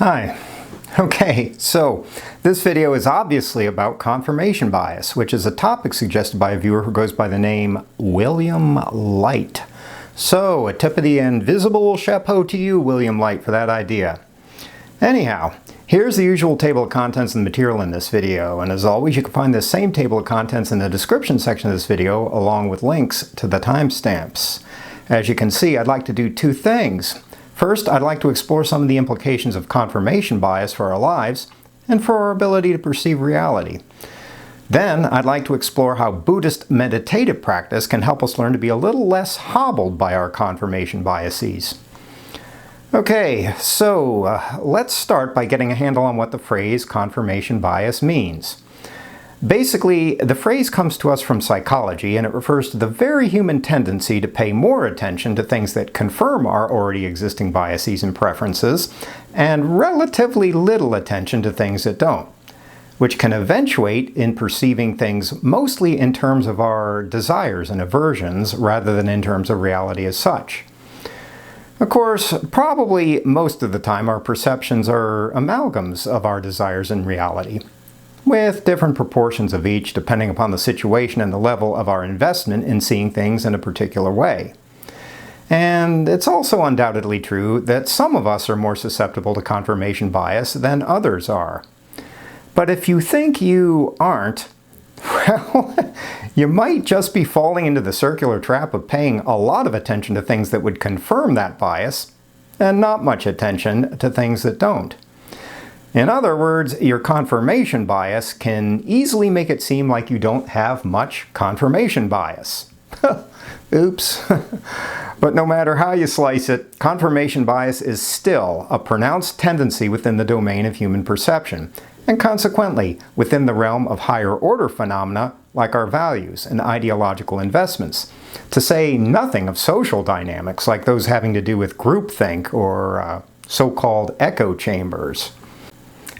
Hi. Okay, so this video is obviously about confirmation bias, which is a topic suggested by a viewer who goes by the name William Light. So, a tip of the invisible chapeau to you, William Light, for that idea. Anyhow, here's the usual table of contents and material in this video, and as always you can find the same table of contents in the description section of this video along with links to the timestamps. As you can see, I'd like to do two things. First, I'd like to explore some of the implications of confirmation bias for our lives and for our ability to perceive reality. Then, I'd like to explore how Buddhist meditative practice can help us learn to be a little less hobbled by our confirmation biases. Okay, so let's start by getting a handle on what the phrase confirmation bias means. Basically, the phrase comes to us from psychology, and it refers to the very human tendency to pay more attention to things that confirm our already existing biases and preferences, and relatively little attention to things that don't, which can eventuate in perceiving things mostly in terms of our desires and aversions rather than in terms of reality as such. Of course, probably most of the time our perceptions are amalgams of our desires and reality, with different proportions of each depending upon the situation and the level of our investment in seeing things in a particular way. And it's also undoubtedly true that some of us are more susceptible to confirmation bias than others are. But if you think you aren't, well, you might just be falling into the circular trap of paying a lot of attention to things that would confirm that bias, and not much attention to things that don't. In other words, your confirmation bias can easily make it seem like you don't have much confirmation bias. Oops. But no matter how you slice it, confirmation bias is still a pronounced tendency within the domain of human perception, and consequently within the realm of higher order phenomena like our values and ideological investments, to say nothing of social dynamics like those having to do with groupthink or so-called echo chambers.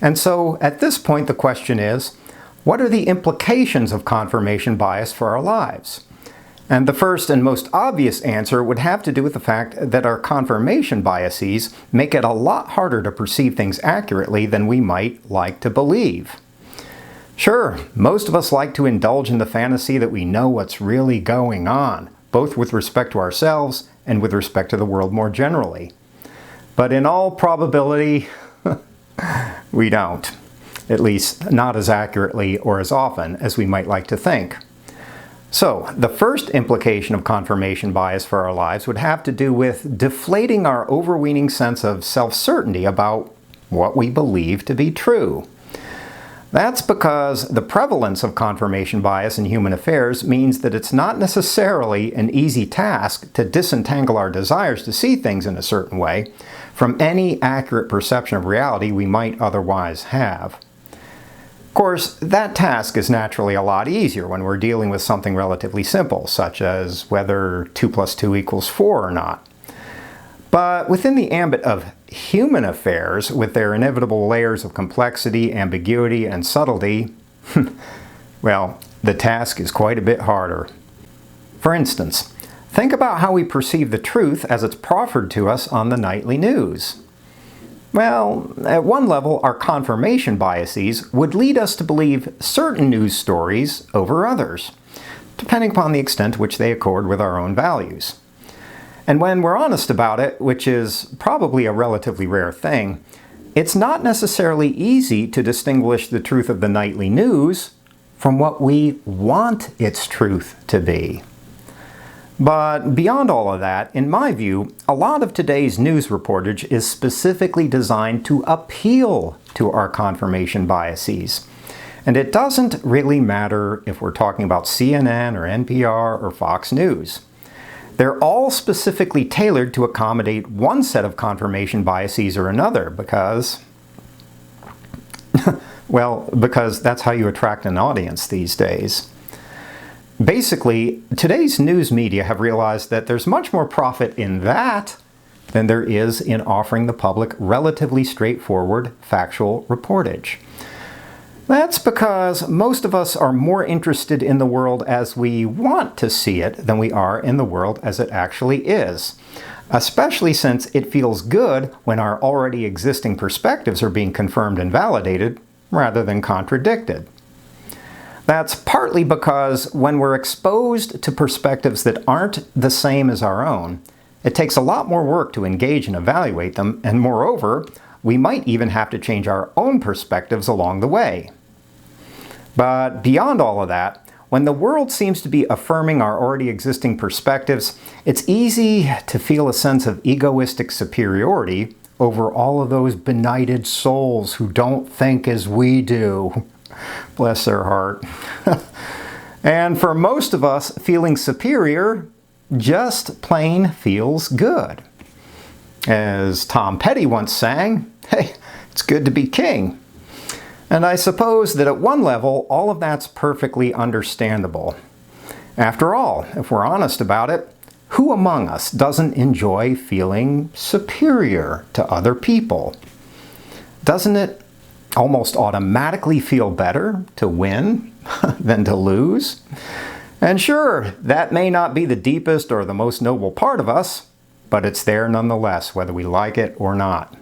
And so, at this point, the question is, what are the implications of confirmation bias for our lives? And the first and most obvious answer would have to do with the fact that our confirmation biases make it a lot harder to perceive things accurately than we might like to believe. Sure, most of us like to indulge in the fantasy that we know what's really going on, both with respect to ourselves and with respect to the world more generally. But in all probability, we don't. At least not as accurately or as often as we might like to think. So, the first implication of confirmation bias for our lives would have to do with deflating our overweening sense of self-certainty about what we believe to be true. That's because the prevalence of confirmation bias in human affairs means that it's not necessarily an easy task to disentangle our desires to see things in a certain way from any accurate perception of reality we might otherwise have. Of course, that task is naturally a lot easier when we're dealing with something relatively simple, such as whether 2 + 2 = 4 or not. But within the ambit of human affairs, with their inevitable layers of complexity, ambiguity, and subtlety, well, the task is quite a bit harder. For instance, think about how we perceive the truth as it's proffered to us on the nightly news. Well, at one level, our confirmation biases would lead us to believe certain news stories over others, depending upon the extent to which they accord with our own values. And when we're honest about it, which is probably a relatively rare thing, it's not necessarily easy to distinguish the truth of the nightly news from what we want its truth to be. But beyond all of that, in my view, a lot of today's news reportage is specifically designed to appeal to our confirmation biases. And it doesn't really matter if we're talking about CNN or NPR or Fox News. They're all specifically tailored to accommodate one set of confirmation biases or another because, well, because that's how you attract an audience these days. Basically, today's news media have realized that there's much more profit in that than there is in offering the public relatively straightforward, factual reportage. That's because most of us are more interested in the world as we want to see it than we are in the world as it actually is. Especially since it feels good when our already existing perspectives are being confirmed and validated rather than contradicted. That's partly because when we're exposed to perspectives that aren't the same as our own, it takes a lot more work to engage and evaluate them, and moreover, we might even have to change our own perspectives along the way. But beyond all of that, when the world seems to be affirming our already existing perspectives, it's easy to feel a sense of egoistic superiority over all of those benighted souls who don't think as we do. Bless their heart. And for most of us, feeling superior just plain feels good. As Tom Petty once sang, "Hey, it's good to be king." And I suppose that at one level, all of that's perfectly understandable. After all, if we're honest about it, who among us doesn't enjoy feeling superior to other people? Doesn't it almost automatically feel better to win than to lose? And sure, that may not be the deepest or the most noble part of us, but it's there nonetheless, whether we like it or not.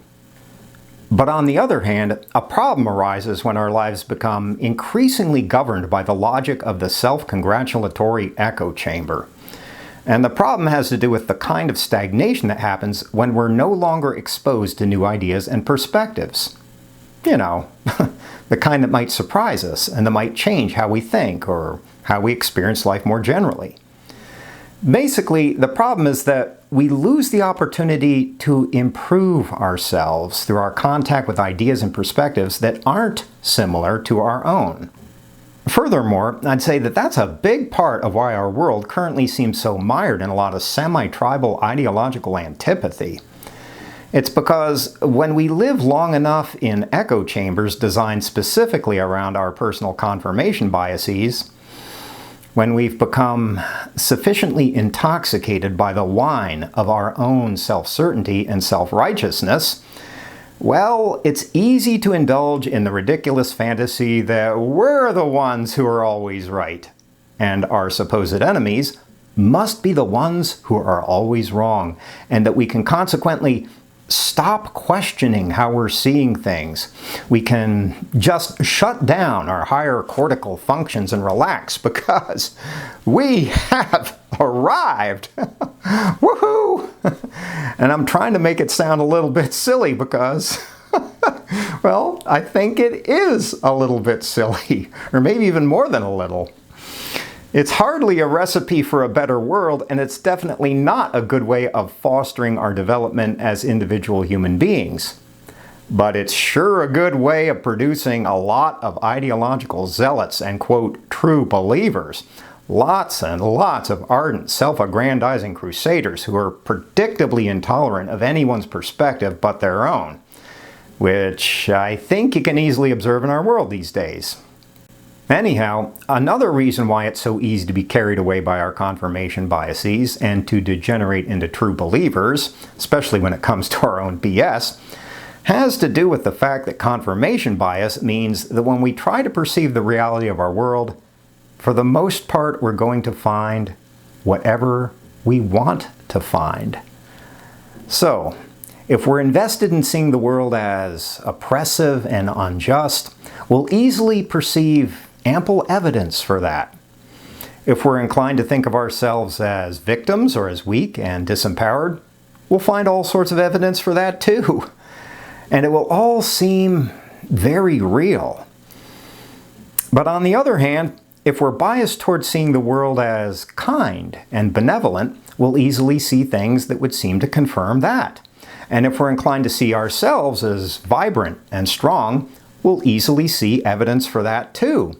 But on the other hand, a problem arises when our lives become increasingly governed by the logic of the self-congratulatory echo chamber. And the problem has to do with the kind of stagnation that happens when we're no longer exposed to new ideas and perspectives. You know, the kind that might surprise us and that might change how we think or how we experience life more generally. Basically, the problem is that we lose the opportunity to improve ourselves through our contact with ideas and perspectives that aren't similar to our own. Furthermore, I'd say that that's a big part of why our world currently seems so mired in a lot of semi-tribal ideological antipathy. It's because when we live long enough in echo chambers designed specifically around our personal confirmation biases, when we've become sufficiently intoxicated by the wine of our own self-certainty and self-righteousness, well, it's easy to indulge in the ridiculous fantasy that we're the ones who are always right, and our supposed enemies must be the ones who are always wrong, and that we can consequently stop questioning how we're seeing things. We can just shut down our higher cortical functions and relax because we have arrived. Woohoo! And I'm trying to make it sound a little bit silly because, well, I think it is a little bit silly, or maybe even more than a little. It's hardly a recipe for a better world, and it's definitely not a good way of fostering our development as individual human beings. But it's sure a good way of producing a lot of ideological zealots and, quote, true believers. Lots and lots of ardent, self-aggrandizing crusaders who are predictably intolerant of anyone's perspective but their own, which I think you can easily observe in our world these days. Anyhow, another reason why it's so easy to be carried away by our confirmation biases and to degenerate into true believers, especially when it comes to our own BS, has to do with the fact that confirmation bias means that when we try to perceive the reality of our world, for the most part we're going to find whatever we want to find. So, if we're invested in seeing the world as oppressive and unjust, we'll easily perceive ample evidence for that. If we're inclined to think of ourselves as victims or as weak and disempowered, we'll find all sorts of evidence for that too. And it will all seem very real. But on the other hand, if we're biased towards seeing the world as kind and benevolent, we'll easily see things that would seem to confirm that. And if we're inclined to see ourselves as vibrant and strong, we'll easily see evidence for that too.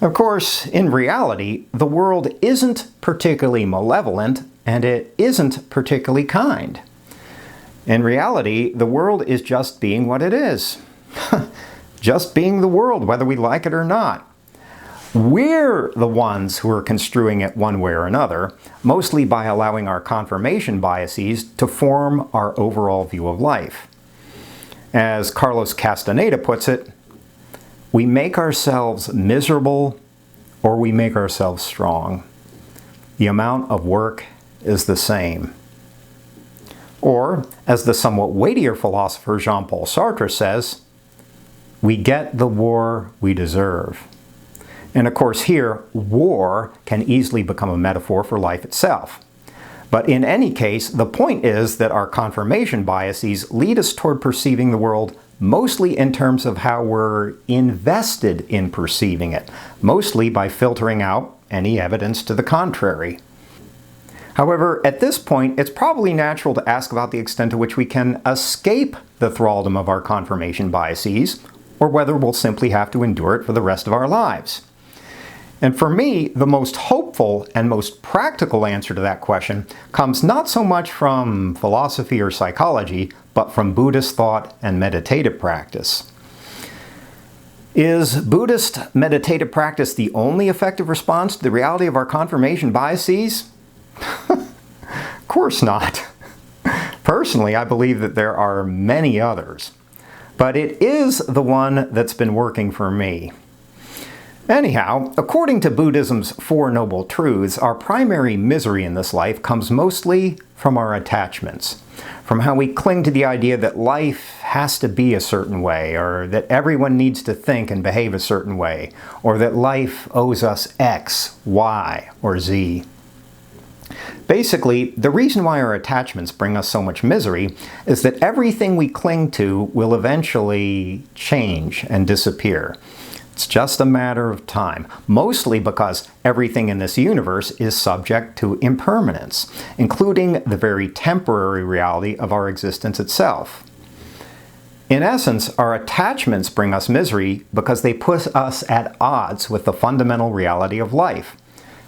Of course, in reality, the world isn't particularly malevolent and it isn't particularly kind. In reality, the world is just being what it is. Just being the world, whether we like it or not. We're the ones who are construing it one way or another, mostly by allowing our confirmation biases to form our overall view of life. As Carlos Castaneda puts it, We make ourselves miserable or we make ourselves strong. The amount of work is the same. Or, as the somewhat weightier philosopher Jean-Paul Sartre says, we get the war we deserve. And of course here, war can easily become a metaphor for life itself. But in any case, the point is that our confirmation biases lead us toward perceiving the world mostly in terms of how we're invested in perceiving it, mostly by filtering out any evidence to the contrary. However, at this point, it's probably natural to ask about the extent to which we can escape the thraldom of our confirmation biases, or whether we'll simply have to endure it for the rest of our lives. And for me, the most hopeful and most practical answer to that question comes not so much from philosophy or psychology, but from Buddhist thought and meditative practice. Is Buddhist meditative practice the only effective response to the reality of our confirmation biases? Of course not. Personally, I believe that there are many others, but it is the one that's been working for me. Anyhow, according to Buddhism's Four Noble Truths, our primary misery in this life comes mostly from our attachments, from how we cling to the idea that life has to be a certain way, or that everyone needs to think and behave a certain way, or that life owes us X, Y, or Z. Basically, the reason why our attachments bring us so much misery is that everything we cling to will eventually change and disappear. It's just a matter of time, mostly because everything in this universe is subject to impermanence, including the very temporary reality of our existence itself. In essence, our attachments bring us misery because they put us at odds with the fundamental reality of life,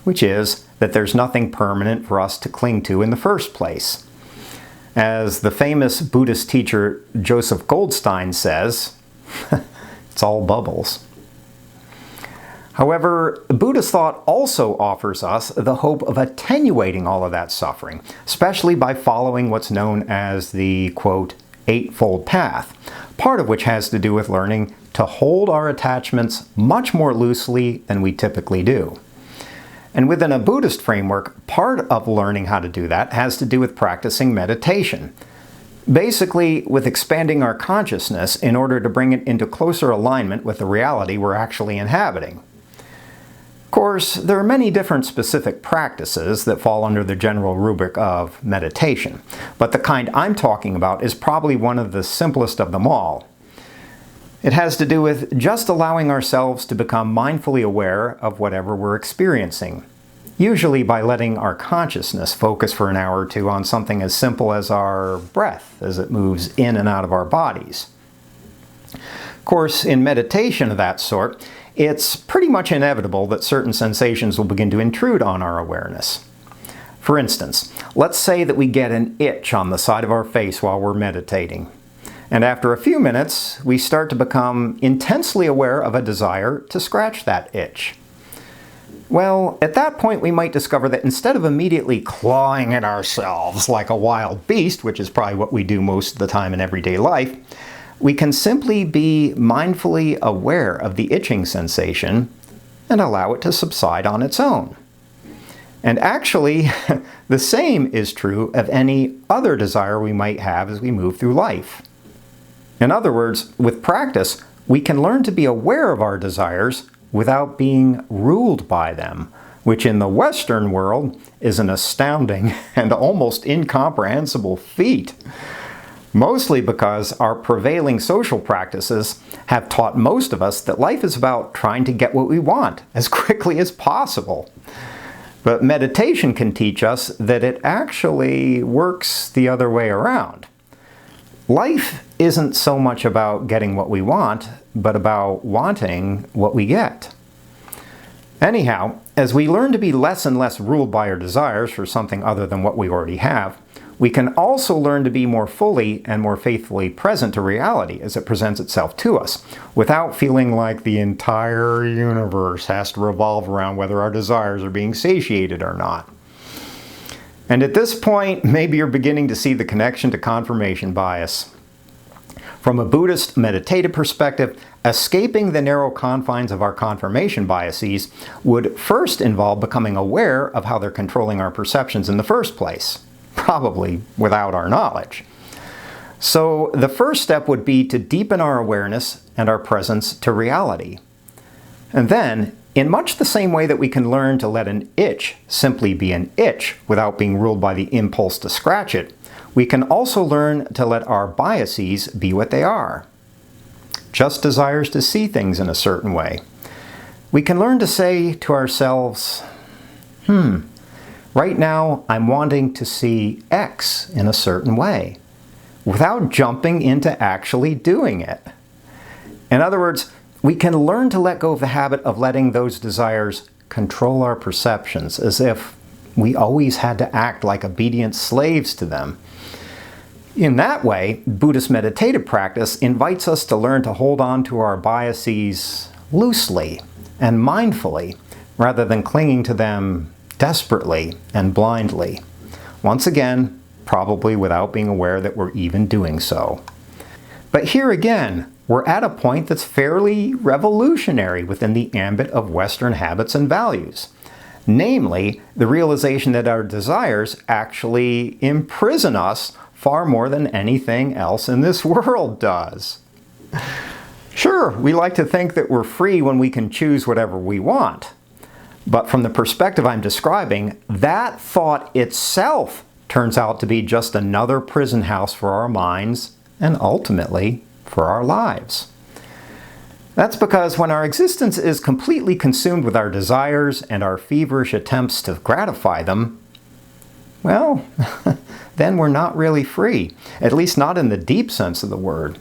which is that there's nothing permanent for us to cling to in the first place. As the famous Buddhist teacher Joseph Goldstein says, it's all bubbles. However, Buddhist thought also offers us the hope of attenuating all of that suffering, especially by following what's known as the, quote, Eightfold Path, part of which has to do with learning to hold our attachments much more loosely than we typically do. And within a Buddhist framework, part of learning how to do that has to do with practicing meditation. Basically, with expanding our consciousness in order to bring it into closer alignment with the reality we're actually inhabiting. Of course, there are many different specific practices that fall under the general rubric of meditation, but the kind I'm talking about is probably one of the simplest of them all. It has to do with just allowing ourselves to become mindfully aware of whatever we're experiencing, usually by letting our consciousness focus for an hour or two on something as simple as our breath as it moves in and out of our bodies. Of course, in meditation of that sort, it's pretty much inevitable that certain sensations will begin to intrude on our awareness. For instance, let's say that we get an itch on the side of our face while we're meditating. And after a few minutes, we start to become intensely aware of a desire to scratch that itch. Well, at that point we might discover that instead of immediately clawing at ourselves like a wild beast, which is probably what we do most of the time in everyday life, we can simply be mindfully aware of the itching sensation and allow it to subside on its own. And actually, the same is true of any other desire we might have as we move through life. In other words, with practice, we can learn to be aware of our desires without being ruled by them, which in the Western world is an astounding and almost incomprehensible feat. Mostly because our prevailing social practices have taught most of us that life is about trying to get what we want as quickly as possible. But meditation can teach us that it actually works the other way around. Life isn't so much about getting what we want, but about wanting what we get. Anyhow, as we learn to be less and less ruled by our desires for something other than what we already have, we can also learn to be more fully and more faithfully present to reality as it presents itself to us, without feeling like the entire universe has to revolve around whether our desires are being satiated or not. And at this point, maybe you're beginning to see the connection to confirmation bias. From a Buddhist meditative perspective, escaping the narrow confines of our confirmation biases would first involve becoming aware of how they're controlling our perceptions in the first place, probably without our knowledge. So the first step would be to deepen our awareness and our presence to reality. And then, in much the same way that we can learn to let an itch simply be an itch without being ruled by the impulse to scratch it, we can also learn to let our biases be what they are. Just desires to see things in a certain way. We can learn to say to ourselves, right now I'm wanting to see X in a certain way, without jumping into actually doing it. In other words, we can learn to let go of the habit of letting those desires control our perceptions, as if we always had to act like obedient slaves to them. In that way, Buddhist meditative practice invites us to learn to hold on to our biases loosely and mindfully, rather than clinging to them desperately and blindly. Once again, probably without being aware that we're even doing so. But here again, we're at a point that's fairly revolutionary within the ambit of Western habits and values. Namely, the realization that our desires actually imprison us far more than anything else in this world does. Sure, we like to think that we're free when we can choose whatever we want. But from the perspective I'm describing, that thought itself turns out to be just another prison house for our minds and ultimately for our lives. That's because when our existence is completely consumed with our desires and our feverish attempts to gratify them, well, then we're not really free, at least not in the deep sense of the word.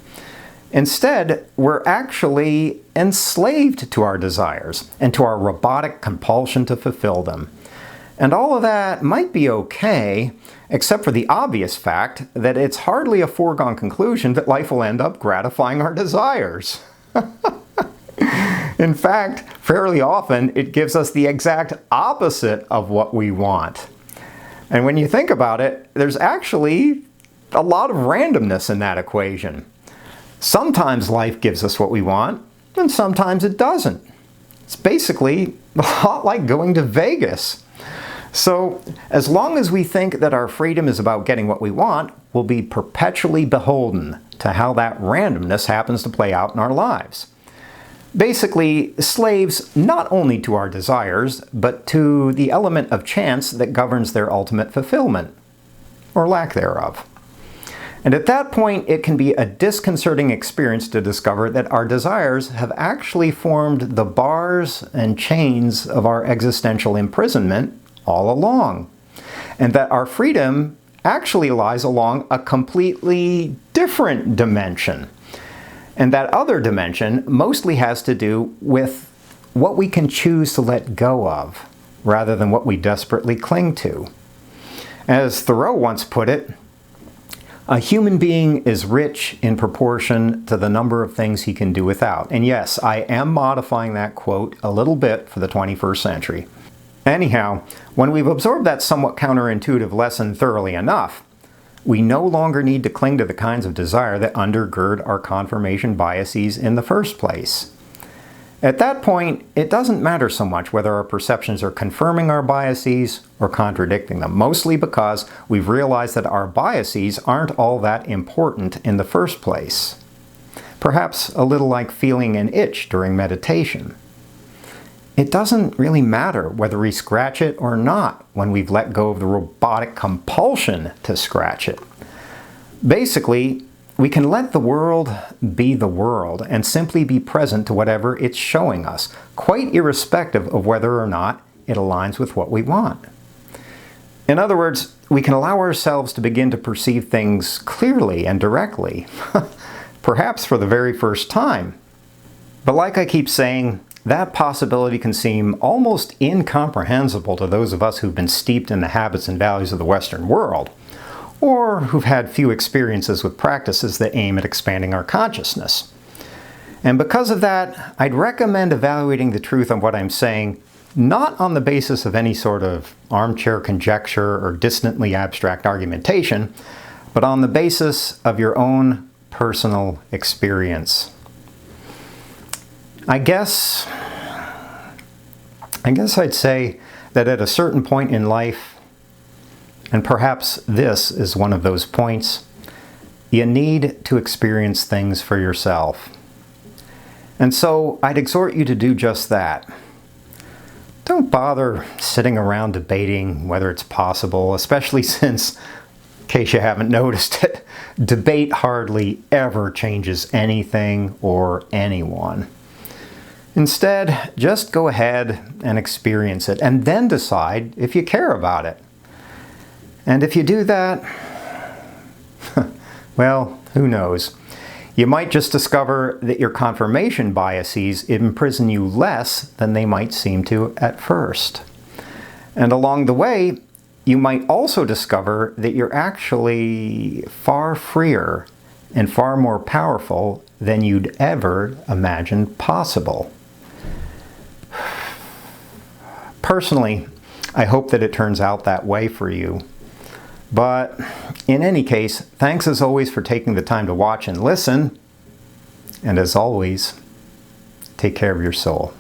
Instead, we're actually enslaved to our desires and to our robotic compulsion to fulfill them. And all of that might be okay, except for the obvious fact that it's hardly a foregone conclusion that life will end up gratifying our desires. In fact, fairly often it gives us the exact opposite of what we want. And when you think about it, there's actually a lot of randomness in that equation. Sometimes life gives us what we want, and sometimes it doesn't. It's basically a lot like going to Vegas. So, as long as we think that our freedom is about getting what we want, we'll be perpetually beholden to how that randomness happens to play out in our lives. Basically, slaves not only to our desires, but to the element of chance that governs their ultimate fulfillment, or lack thereof. And at that point, it can be a disconcerting experience to discover that our desires have actually formed the bars and chains of our existential imprisonment all along, and that our freedom actually lies along a completely different dimension. And that other dimension mostly has to do with what we can choose to let go of, rather than what we desperately cling to. As Thoreau once put it, a human being is rich in proportion to the number of things he can do without. And yes, I am modifying that quote a little bit for the 21st century. Anyhow, when we've absorbed that somewhat counterintuitive lesson thoroughly enough, we no longer need to cling to the kinds of desire that undergird our confirmation biases in the first place. At that point, it doesn't matter so much whether our perceptions are confirming our biases or contradicting them, mostly because we've realized that our biases aren't all that important in the first place. Perhaps a little like feeling an itch during meditation. It doesn't really matter whether we scratch it or not when we've let go of the robotic compulsion to scratch it. Basically, we can let the world be the world and simply be present to whatever it's showing us, quite irrespective of whether or not it aligns with what we want. In other words, we can allow ourselves to begin to perceive things clearly and directly, perhaps for the very first time. But like I keep saying, that possibility can seem almost incomprehensible to those of us who've been steeped in the habits and values of the Western world, or who've had few experiences with practices that aim at expanding our consciousness. And because of that, I'd recommend evaluating the truth of what I'm saying not on the basis of any sort of armchair conjecture or distantly abstract argumentation, but on the basis of your own personal experience. I guess I'd say that at a certain point in life, and perhaps this is one of those points, you need to experience things for yourself. And so I'd exhort you to do just that. Don't bother sitting around debating whether it's possible, especially since, in case you haven't noticed it, debate hardly ever changes anything or anyone. Instead, just go ahead and experience it, and then decide if you care about it. And if you do that, well, who knows? You might just discover that your confirmation biases imprison you less than they might seem to at first. And along the way, you might also discover that you're actually far freer and far more powerful than you'd ever imagined possible. Personally, I hope that it turns out that way for you. But in any case, thanks as always for taking the time to watch and listen. And as always, take care of your soul.